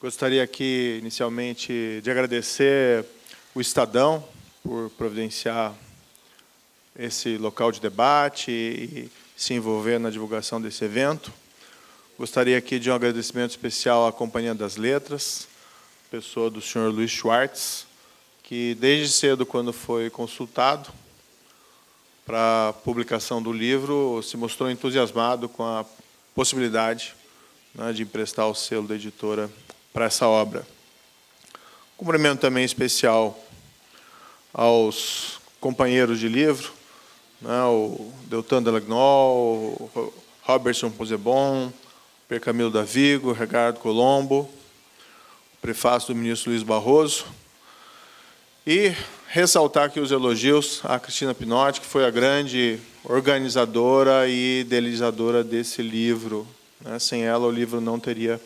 Gostaria aqui, inicialmente, de agradecer o Estadão por providenciar esse local de debate e se envolver na divulgação desse evento. Gostaria aqui de um agradecimento especial à Companhia das Letras, pessoa do senhor Luiz Schwartz, que desde cedo, quando foi consultado para a publicação do livro, se mostrou entusiasmado com a possibilidade, né, de emprestar o selo da editora para essa obra. Cumprimento também especial aos companheiros de livro, né, o Deltan Delagnol, o Robertson Pozzebon, Per Camilo Davigo, Ricardo Colombo, o prefácio do ministro Luiz Barroso, e ressaltar aqui os elogios à Cristina Pinotti, que foi a grande organizadora e idealizadora desse livro. Sem ela, o livro não teria,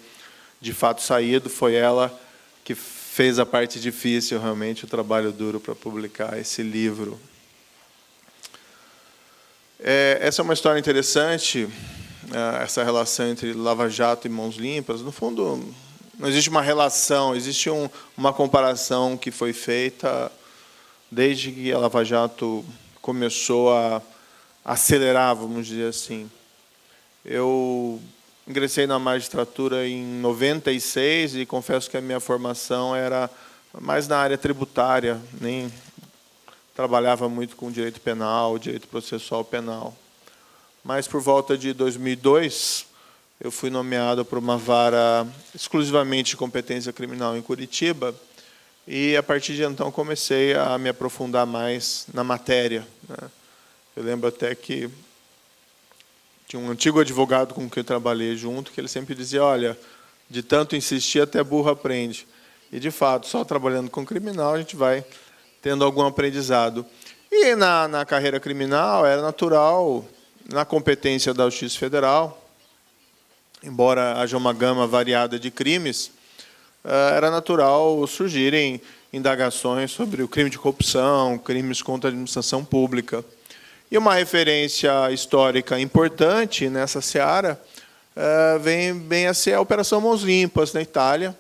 de fato, saído. Foi ela que fez a parte difícil, realmente, o trabalho duro para publicar esse livro. Essa é uma história interessante, essa relação entre Lava Jato e Mãos Limpas. No fundo, não existe uma relação, existe uma comparação que foi feita desde que a Lava Jato começou a acelerar, vamos dizer assim. Eu ingressei na magistratura em 96 e confesso que a minha formação era mais na área tributária, nem trabalhava muito com direito penal, direito processual penal. Mas, por volta de 2002, eu fui nomeado para uma vara exclusivamente de competência criminal em Curitiba e, a partir de então, comecei a me aprofundar mais na matéria. Eu lembro até que tinha um antigo advogado com quem eu trabalhei junto, que ele sempre dizia, olha, de tanto insistir, até burro aprende. E, de fato, só trabalhando com criminal, a gente vai tendo algum aprendizado. E, na carreira criminal, era natural, na competência da Justiça Federal, embora haja uma gama variada de crimes, era natural surgirem indagações sobre o crime de corrupção, crimes contra a administração pública. E uma referência histórica importante nessa seara vem a ser a Operação Mãos Limpas, na Itália.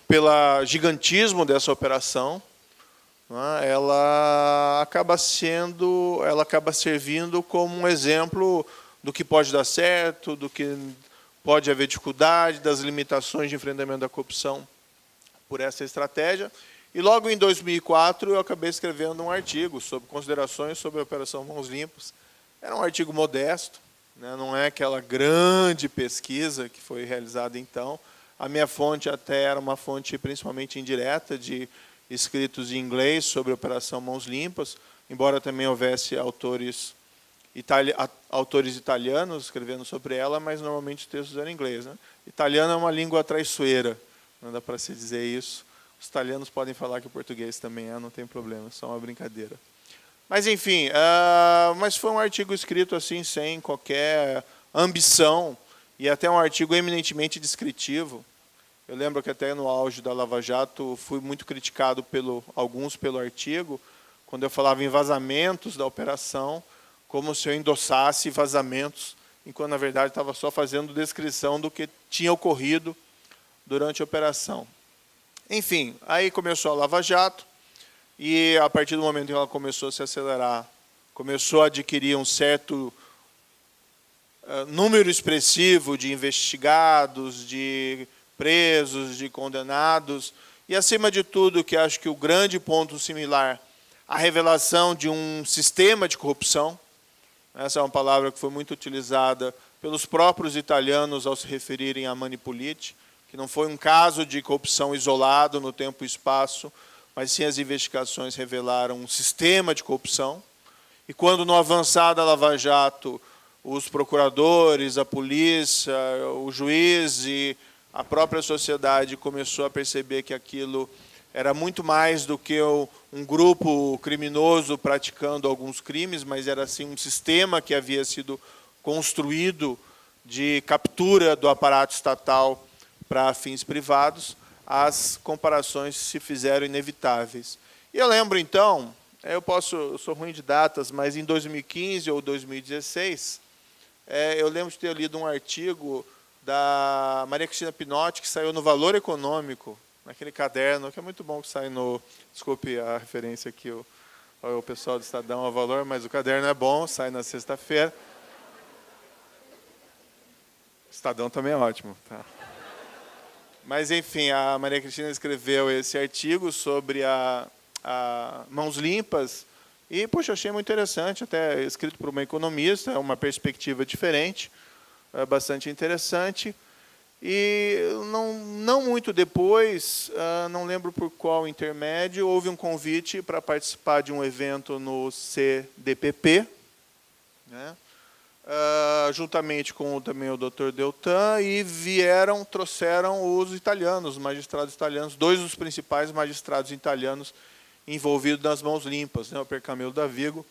Pelo gigantismo dessa operação, ela acaba servindo como um exemplo do que pode dar certo, do que pode haver dificuldade, das limitações de enfrentamento da corrupção por essa estratégia. E logo em 2004 eu acabei escrevendo um artigo sobre considerações sobre a Operação Mãos Limpas. Era um artigo modesto, não é aquela grande pesquisa que foi realizada então. A minha fonte até era uma fonte principalmente indireta de escritos em inglês sobre a Operação Mãos Limpas, embora também houvesse autores italianos escrevendo sobre ela, mas normalmente os textos eram em inglês. Italiano é uma língua traiçoeira, não dá para se dizer isso. Os italianos podem falar que o português também não tem problema, é só uma brincadeira. Mas, enfim, mas foi um artigo escrito assim, sem qualquer ambição, e até um artigo eminentemente descritivo. Eu lembro que até no auge da Lava Jato fui muito criticado alguns pelo artigo, quando eu falava em vazamentos da operação, como se eu endossasse vazamentos, enquanto, na verdade, estava só fazendo descrição do que tinha ocorrido durante a operação. Enfim, aí começou a Lava Jato, e, a partir do momento em que ela começou a se acelerar, começou a adquirir um certo número expressivo de investigados, de presos, de condenados, e, acima de tudo, que acho que o grande ponto similar, a revelação de um sistema de corrupção. Essa é uma palavra que foi muito utilizada pelos próprios italianos ao se referirem a Manipulite, que não foi um caso de corrupção isolado no tempo e espaço, mas sim as investigações revelaram um sistema de corrupção. E quando, no avançar da Lava Jato, os procuradores, a polícia, o juiz e a própria sociedade começou a perceber que aquilo era muito mais do que um grupo criminoso praticando alguns crimes, mas era assim um sistema que havia sido construído de captura do aparato estatal para fins privados, as comparações se fizeram inevitáveis. E eu lembro, então, eu sou ruim de datas, mas em 2015 ou 2016, eu lembro de ter lido um artigo da Maria Cristina Pinotti, que saiu no Valor Econômico, naquele caderno, que é muito bom, que sai no... Desculpe a referência aqui, o pessoal do Estadão ao Valor, mas o caderno é bom, sai na sexta-feira. Estadão também é ótimo. Tá? Mas, enfim, a Maria Cristina escreveu esse artigo sobre a mãos limpas e, poxa, achei muito interessante, até escrito por uma economista, uma perspectiva diferente, bastante interessante. E não muito depois, não lembro por qual intermédio, houve um convite para participar de um evento no CDPP, né? Juntamente com também o Dr. Deltan, e trouxeram os italianos, os magistrados italianos, dois dos principais magistrados italianos envolvidos nas mãos limpas, né? O Percamelo da Vigo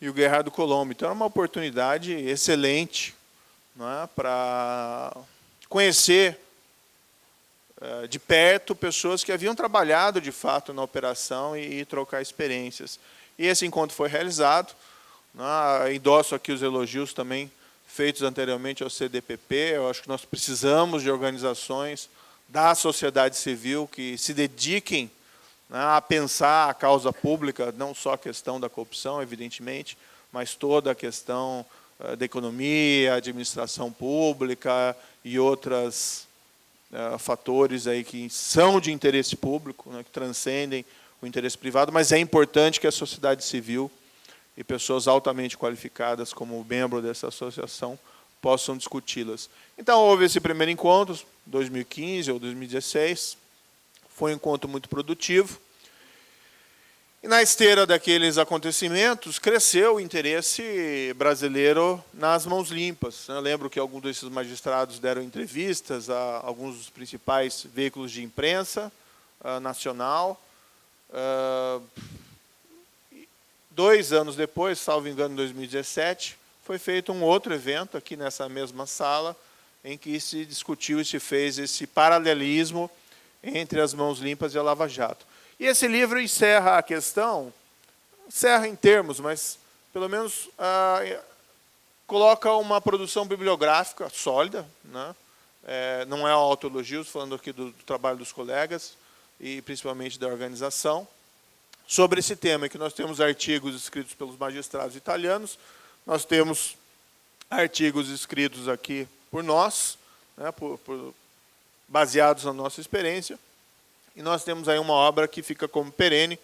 e o Gerardo Colombo. Então, era uma oportunidade excelente, né, para conhecer de perto pessoas que haviam trabalhado, de fato, na operação e trocar experiências. E esse encontro foi realizado. Endosso aqui os elogios também feitos anteriormente ao CDPP. Eu acho que nós precisamos de organizações da sociedade civil que se dediquem, né, a pensar a causa pública, não só a questão da corrupção, evidentemente, mas toda a questão da economia, administração pública e outros fatores aí que são de interesse público, né, que transcendem o interesse privado, mas é importante que a sociedade civil e pessoas altamente qualificadas como membro dessa associação possam discuti-las. Então, houve esse primeiro encontro, 2015 ou 2016, foi um encontro muito produtivo. E, na esteira daqueles acontecimentos, cresceu o interesse brasileiro nas mãos limpas. Eu lembro que alguns desses magistrados deram entrevistas a alguns dos principais veículos de imprensa nacional. 2 anos depois, salvo engano, em 2017, foi feito um outro evento aqui nessa mesma sala, em que se discutiu e se fez esse paralelismo entre as mãos limpas e a Lava Jato. E esse livro encerra a questão, encerra em termos, mas pelo menos coloca uma produção bibliográfica sólida, né? Não é um autoelogio, falando aqui do trabalho dos colegas e principalmente da organização, sobre esse tema, que nós temos artigos escritos pelos magistrados italianos, nós temos artigos escritos aqui por nós, né, baseados na nossa experiência, e nós temos aí uma obra que fica como perene,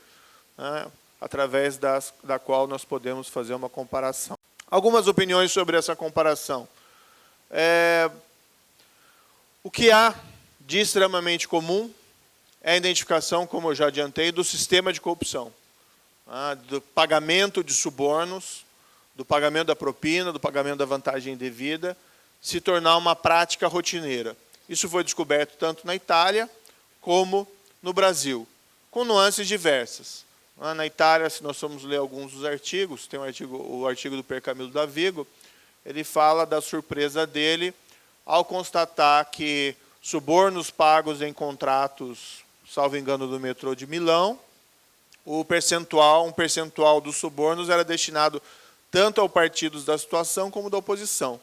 né, através da qual nós podemos fazer uma comparação. Algumas opiniões sobre essa comparação. O que há de extremamente comum é a identificação, como eu já adiantei, do sistema de corrupção, do pagamento de subornos, do pagamento da propina, do pagamento da vantagem indevida, se tornar uma prática rotineira. Isso foi descoberto tanto na Itália como no Brasil, com nuances diversas. Na Itália, se nós formos ler alguns dos artigos, tem o artigo do Percamelo da Vigo, ele fala da surpresa dele ao constatar que subornos pagos em contratos, salvo engano, do metrô de Milão, um percentual dos subornos era destinado tanto aos partidos da situação como da oposição.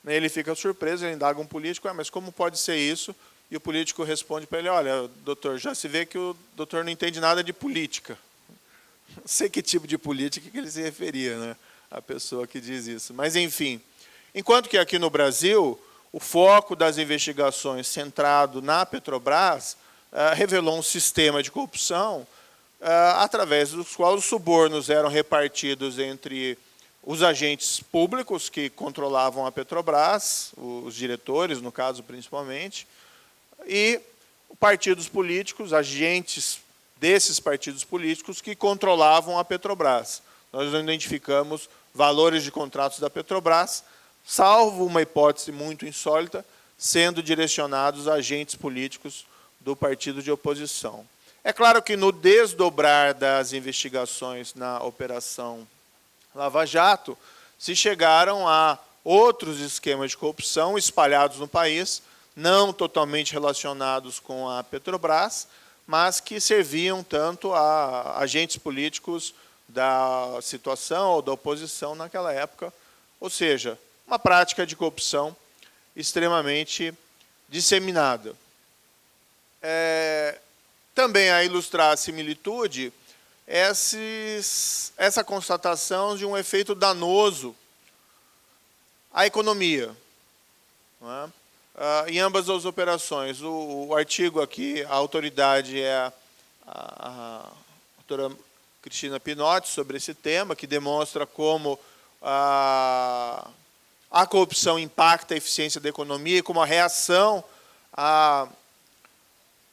Ele fica surpreso, ele indaga um político, mas como pode ser isso? E o político responde para ele, olha, doutor, já se vê que o doutor não entende nada de política. Não sei que tipo de política que ele se referia, né? A pessoa que diz isso. Mas, enfim, enquanto que aqui no Brasil, o foco das investigações centrado na Petrobras revelou um sistema de corrupção através dos quais os subornos eram repartidos entre os agentes públicos que controlavam a Petrobras, os diretores, no caso, principalmente, e partidos políticos, agentes desses partidos políticos que controlavam a Petrobras. Nós não identificamos valores de contratos da Petrobras, salvo uma hipótese muito insólita, sendo direcionados a agentes políticos do partido de oposição. É claro que no desdobrar das investigações na Operação Lava Jato, se chegaram a outros esquemas de corrupção espalhados no país, não totalmente relacionados com a Petrobras, mas que serviam tanto a agentes políticos da situação ou da oposição naquela época, ou seja, uma prática de corrupção extremamente disseminada. Também a ilustrar a similitude, essa constatação de um efeito danoso à economia, não é? Em ambas as operações. O artigo aqui, a autoridade é a doutora Cristina Pinotti, sobre esse tema, que demonstra como a corrupção impacta a eficiência da economia e como a reação à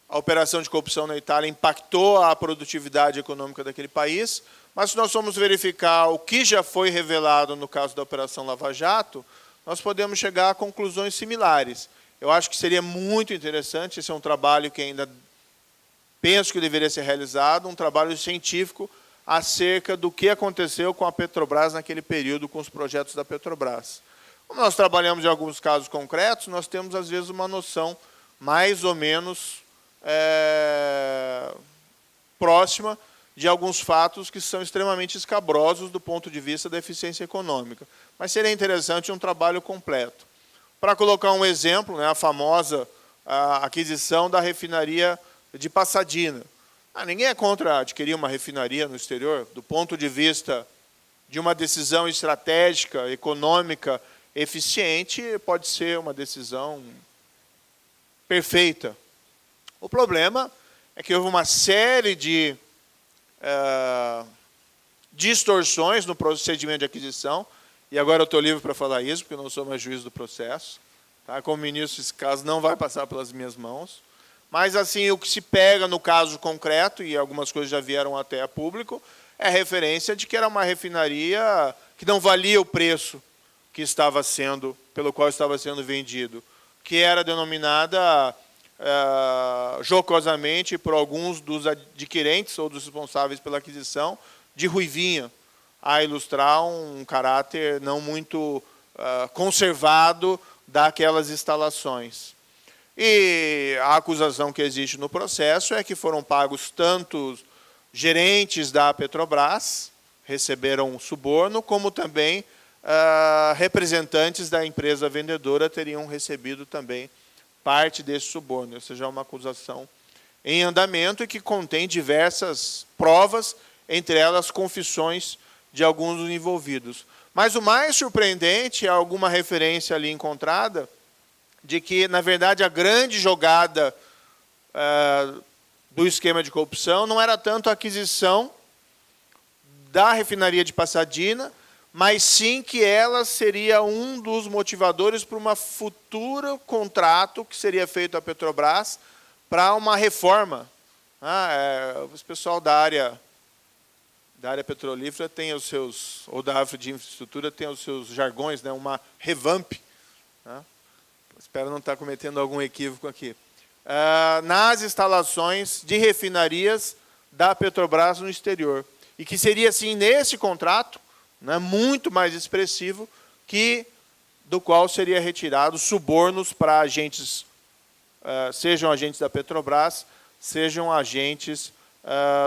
operação de corrupção na Itália impactou a produtividade econômica daquele país. Mas, se nós formos verificar o que já foi revelado no caso da Operação Lava Jato, nós podemos chegar a conclusões similares. Eu acho que seria muito interessante, esse é um trabalho que ainda penso que deveria ser realizado, um trabalho científico acerca do que aconteceu com a Petrobras naquele período, com os projetos da Petrobras. Como nós trabalhamos em alguns casos concretos, nós temos, às vezes, uma noção mais ou menos próxima de alguns fatos que são extremamente escabrosos do ponto de vista da eficiência econômica. Mas seria interessante um trabalho completo. Para colocar um exemplo, a famosa aquisição da refinaria de Pasadena. Ninguém é contra adquirir uma refinaria no exterior, do ponto de vista de uma decisão estratégica, econômica, eficiente, pode ser uma decisão perfeita. O problema é que houve uma série de distorções no procedimento de aquisição, e agora eu estou livre para falar isso, porque eu não sou mais juiz do processo. Tá? Como ministro, esse caso não vai passar pelas minhas mãos. Mas, assim, o que se pega no caso concreto, e algumas coisas já vieram até a público, é a referência de que era uma refinaria que não valia o preço que estava sendo, pelo qual estava sendo vendido, que era denominada jocosamente por alguns dos adquirentes ou dos responsáveis pela aquisição de ruivinha, a ilustrar um caráter não muito conservado daquelas instalações. E a acusação que existe no processo é que foram pagos tanto gerentes da Petrobras, receberam suborno, como também representantes da empresa vendedora teriam recebido também parte desse suborno. Ou seja, é uma acusação em andamento e que contém diversas provas, entre elas confissões de alguns dos envolvidos. Mas o mais surpreendente é alguma referência ali encontrada de que, na verdade, a grande jogada do esquema de corrupção não era tanto a aquisição da refinaria de Pasadena, mas sim que ela seria um dos motivadores para um futuro contrato que seria feito à Petrobras para uma reforma. O pessoal da área petrolífera tem os seus, ou da área de infraestrutura tem os seus jargões, uma revamp. Espero não estar cometendo algum equívoco aqui. Nas instalações de refinarias da Petrobras no exterior. E que seria, assim, nesse contrato, muito mais expressivo, do qual seria retirado subornos para agentes, sejam agentes da Petrobras, sejam agentes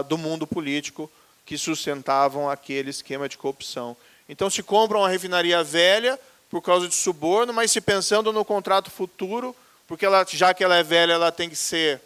do mundo político que sustentavam aquele esquema de corrupção. Então, se compra uma refinaria velha por causa de suborno, mas se pensando no contrato futuro, porque já que ela é velha, ela tem que ser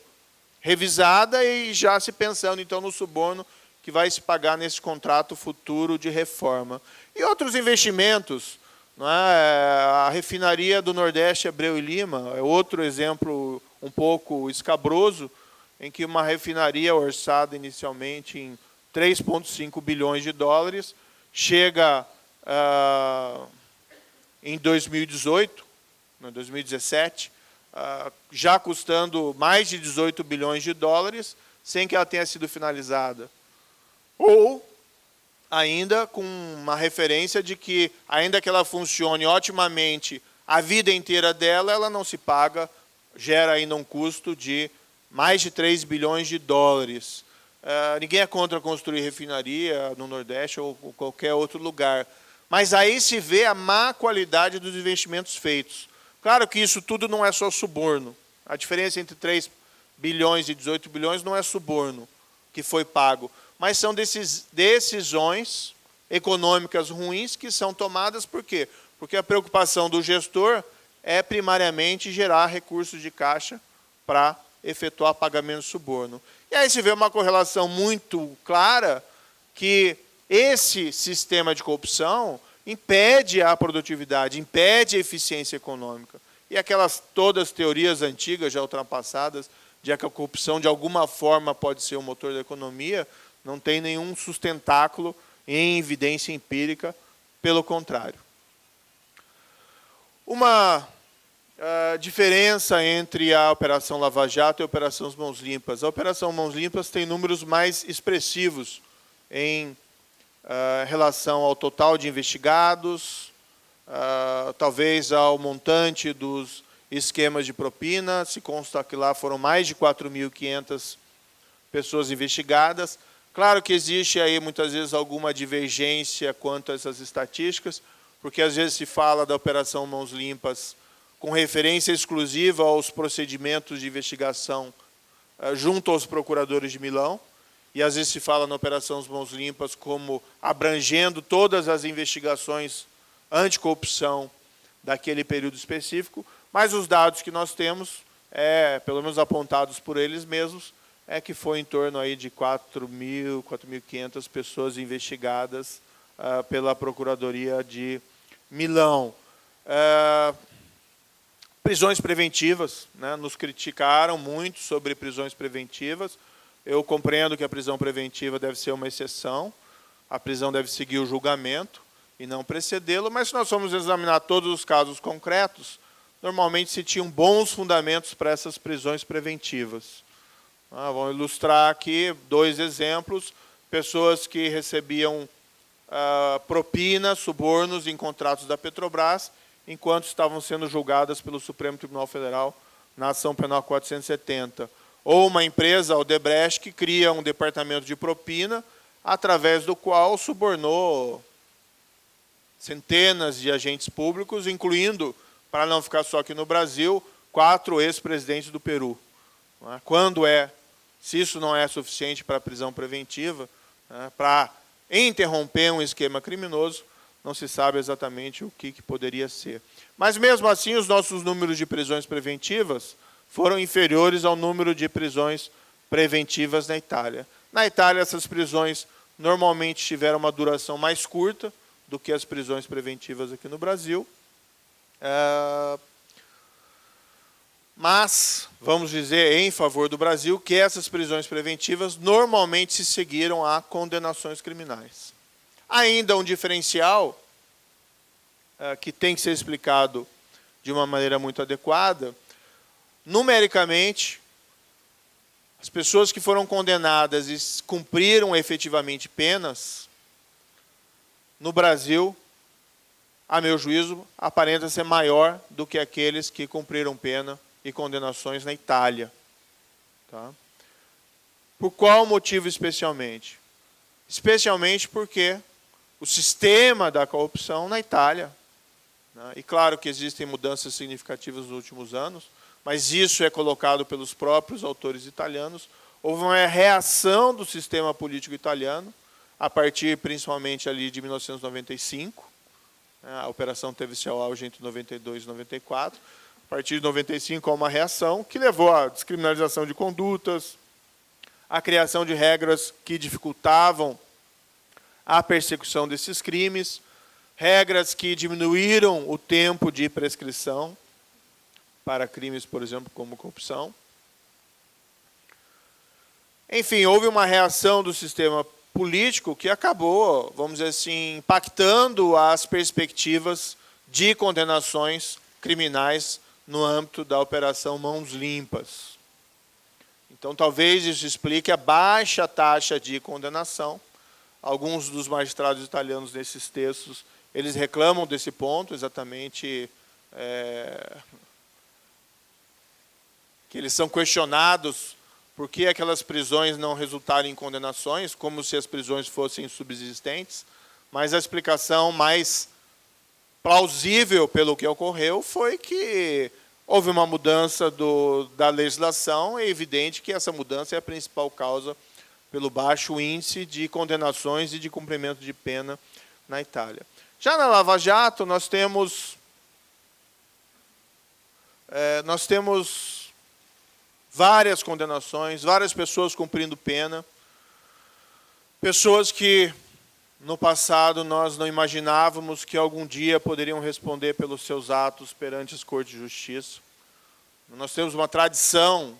revisada, e já se pensando, então, no suborno que vai se pagar nesse contrato futuro de reforma. E outros investimentos, a refinaria do Nordeste Abreu e Lima é outro exemplo um pouco escabroso, em que uma refinaria orçada inicialmente em 3,5 bilhões de dólares, chega em 2018, 2017, já custando mais de 18 bilhões de dólares, sem que ela tenha sido finalizada. Ou ainda com uma referência de que, ainda que ela funcione otimamente a vida inteira dela, ela não se paga, gera ainda um custo de mais de 3 bilhões de dólares. Ninguém é contra construir refinaria no Nordeste ou qualquer outro lugar. Mas aí se vê a má qualidade dos investimentos feitos. Claro que isso tudo não é só suborno. A diferença entre 3 bilhões e 18 bilhões não é suborno que foi pago, mas são decisões econômicas ruins que são tomadas por quê? Porque a preocupação do gestor é primariamente gerar recursos de caixa para efetuar pagamento de suborno. E aí se vê uma correlação muito clara que esse sistema de corrupção impede a produtividade, impede a eficiência econômica. E aquelas todas teorias antigas, já ultrapassadas, de que a corrupção de alguma forma pode ser o motor da economia, não tem nenhum sustentáculo em evidência empírica, pelo contrário. Uma diferença entre a Operação Lava Jato e a Operação Mãos Limpas. A Operação Mãos Limpas tem números mais expressivos em relação ao total de investigados, talvez ao montante dos esquemas de propina. Se consta que lá foram mais de 4.500 pessoas investigadas. Claro que existe aí muitas vezes alguma divergência quanto a essas estatísticas, porque às vezes se fala da Operação Mãos Limpas com referência exclusiva aos procedimentos de investigação junto aos procuradores de Milão, e às vezes se fala na Operação Mãos Limpas como abrangendo todas as investigações anticorrupção daquele período específico, mas os dados que nós temos, pelo menos apontados por eles mesmos, é que foi em torno aí de 4.000, 4.500 pessoas investigadas pela Procuradoria de Milão. Prisões preventivas, né, nos criticaram muito sobre prisões preventivas. Eu compreendo que a prisão preventiva deve ser uma exceção, a prisão deve seguir o julgamento e não precedê-lo, mas se nós formos examinar todos os casos concretos, normalmente se tinham bons fundamentos para essas prisões preventivas. Vamos ilustrar aqui 2 exemplos. Pessoas que recebiam propina, subornos em contratos da Petrobras, enquanto estavam sendo julgadas pelo Supremo Tribunal Federal na ação penal 470. Ou uma empresa, a Odebrecht, que cria um departamento de propina, através do qual subornou centenas de agentes públicos, incluindo, para não ficar só aqui no Brasil, 4 ex-presidentes do Peru. Se isso não é suficiente para a prisão preventiva, para interromper um esquema criminoso, não se sabe exatamente o que poderia ser. Mas, mesmo assim, os nossos números de prisões preventivas foram inferiores ao número de prisões preventivas na Itália. Na Itália, essas prisões normalmente tiveram uma duração mais curta do que as prisões preventivas aqui no Brasil. Mas, vamos dizer, em favor do Brasil, que essas prisões preventivas normalmente se seguiram a condenações criminais. Ainda um diferencial que tem que ser explicado de uma maneira muito adequada, numericamente, as pessoas que foram condenadas e cumpriram efetivamente penas, no Brasil, a meu juízo, aparenta ser maior do que aqueles que cumpriram pena e condenações na Itália. Tá? Por qual motivo especialmente? Especialmente porque o sistema da corrupção na Itália, né, e claro que existem mudanças significativas nos últimos anos, mas isso é colocado pelos próprios autores italianos, houve uma reação do sistema político italiano, a partir principalmente ali de 1995, a operação teve seu auge entre 92 e 94, a partir de 95 há uma reação que levou à descriminalização de condutas, à criação de regras que dificultavam a persecução desses crimes, regras que diminuíram o tempo de prescrição para crimes, por exemplo, como corrupção. Enfim, houve uma reação do sistema político que acabou, vamos dizer assim, impactando as perspectivas de condenações criminais no âmbito da Operação Mãos Limpas. Então, talvez isso explique a baixa taxa de condenação. Alguns dos magistrados italianos nesses textos, eles reclamam desse ponto, exatamente que eles são questionados por que aquelas prisões não resultaram em condenações, como se as prisões fossem subsistentes, mas a explicação mais plausível pelo que ocorreu foi que houve uma mudança da legislação. É evidente que essa mudança é a principal causa pelo baixo índice de condenações e de cumprimento de pena na Itália. Já na Lava Jato, nós temos Nós temos várias condenações, várias pessoas cumprindo pena, pessoas que no passado nós não imaginávamos que algum dia poderiam responder pelos seus atos perante as Cortes de Justiça. Nós temos uma tradição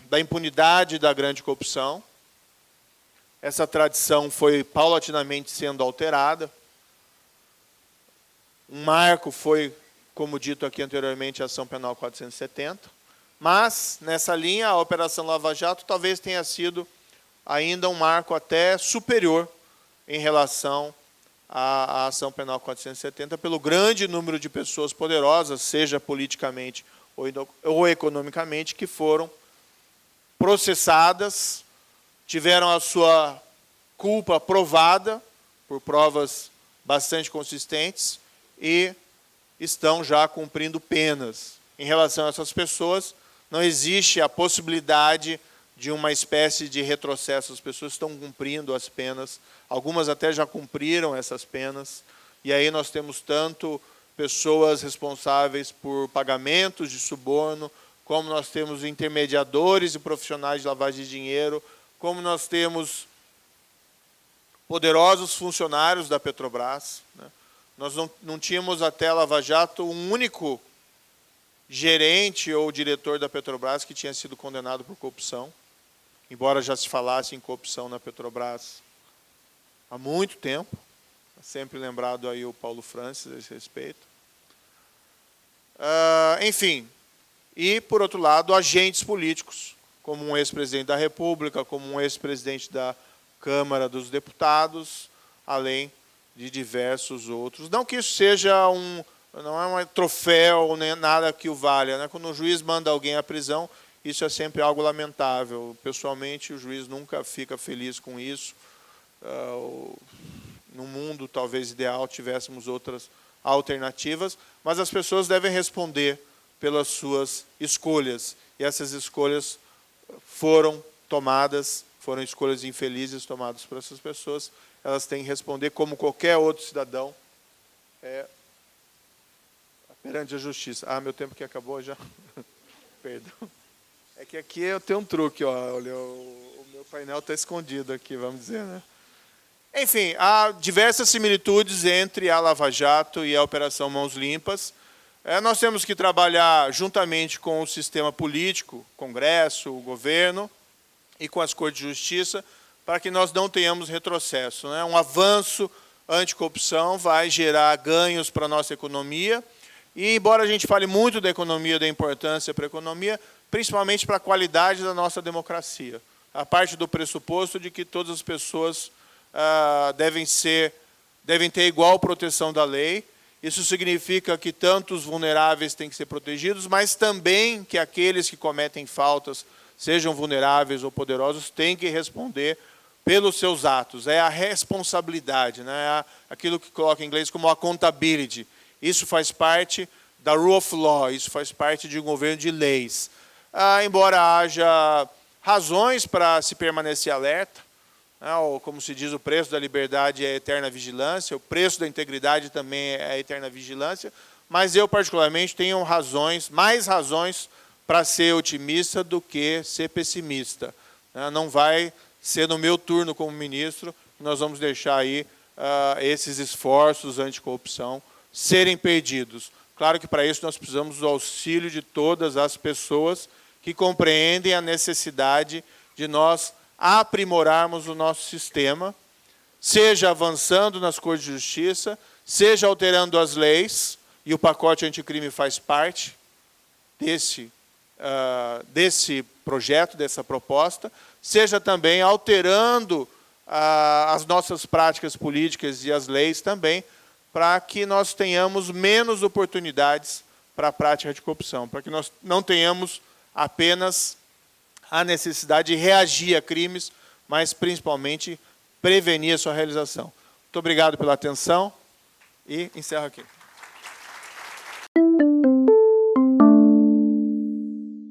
da impunidade da grande corrupção. Essa tradição foi paulatinamente sendo alterada. Um marco foi, como dito aqui anteriormente, a Ação Penal 470. Mas, nessa linha, a Operação Lava Jato talvez tenha sido ainda um marco até superior em relação à Ação Penal 470, pelo grande número de pessoas poderosas, seja politicamente ou economicamente, que foram processadas, tiveram a sua culpa provada por provas bastante consistentes e estão já cumprindo penas. Em relação a essas pessoas, não existe a possibilidade de uma espécie de retrocesso. As pessoas estão cumprindo as penas, algumas até já cumpriram essas penas, e aí nós temos tanto pessoas responsáveis por pagamentos de suborno, como nós temos intermediadores e profissionais de lavagem de dinheiro, como nós temos poderosos funcionários da Petrobras. Nós não tínhamos até a Lava Jato um único gerente ou diretor da Petrobras que tinha sido condenado por corrupção, embora já se falasse em corrupção na Petrobras há muito tempo. Sempre lembrado aí o Paulo Francis a esse respeito. Enfim, e, por outro lado, agentes políticos, como um ex-presidente da República, como um ex-presidente da Câmara dos Deputados, além de diversos outros. Não que isso seja não é um troféu, nem nada que o valha, né? Quando o juiz manda alguém à prisão, isso é sempre algo lamentável. Pessoalmente, o juiz nunca fica feliz com isso. No mundo, talvez, ideal, tivéssemos outras alternativas, mas as pessoas devem responder pelas suas escolhas. E essas escolhas foram tomadas, foram escolhas infelizes tomadas por essas pessoas. Elas têm que responder como qualquer outro cidadão perante a justiça. Meu tempo que acabou já. Perdão. É que aqui eu tenho um truque, ó. Olha, o meu painel está escondido aqui, vamos dizer, né? Enfim, há diversas similitudes entre a Lava Jato e a Operação Mãos Limpas. Nós temos que trabalhar juntamente com o sistema político, Congresso, o governo, e com as Cortes de Justiça, para que nós não tenhamos retrocesso, né? Um avanço anticorrupção vai gerar ganhos para a nossa economia, e embora a gente fale muito da economia, da importância para a economia, principalmente para a qualidade da nossa democracia. A parte do pressuposto de que todas as pessoas devem ter igual proteção da lei. Isso significa que tanto os vulneráveis têm que ser protegidos, mas também que aqueles que cometem faltas, sejam vulneráveis ou poderosos, têm que responder pelos seus atos. É a responsabilidade, né? É aquilo que coloca em inglês como accountability. Isso faz parte da rule of law, isso faz parte de um governo de leis. Embora haja razões para se permanecer alerta, ou, como se diz, o preço da liberdade é a eterna vigilância, o preço da integridade também é a eterna vigilância, mas eu, particularmente, tenho mais razões para ser otimista do que ser pessimista. Não vai ser no meu turno como ministro que nós vamos deixar aí esses esforços anticorrupção serem perdidos. Claro que, para isso, nós precisamos do auxílio de todas as pessoas que compreendem a necessidade de nós aprimorarmos o nosso sistema, seja avançando nas Cortes de Justiça, seja alterando as leis, e o pacote anticrime faz parte desse projeto, dessa proposta, seja também alterando as nossas práticas políticas e as leis também, para que nós tenhamos menos oportunidades para a prática de corrupção, para que nós não tenhamos apenas a necessidade de reagir a crimes, mas principalmente prevenir a sua realização. Muito obrigado pela atenção e encerro aqui.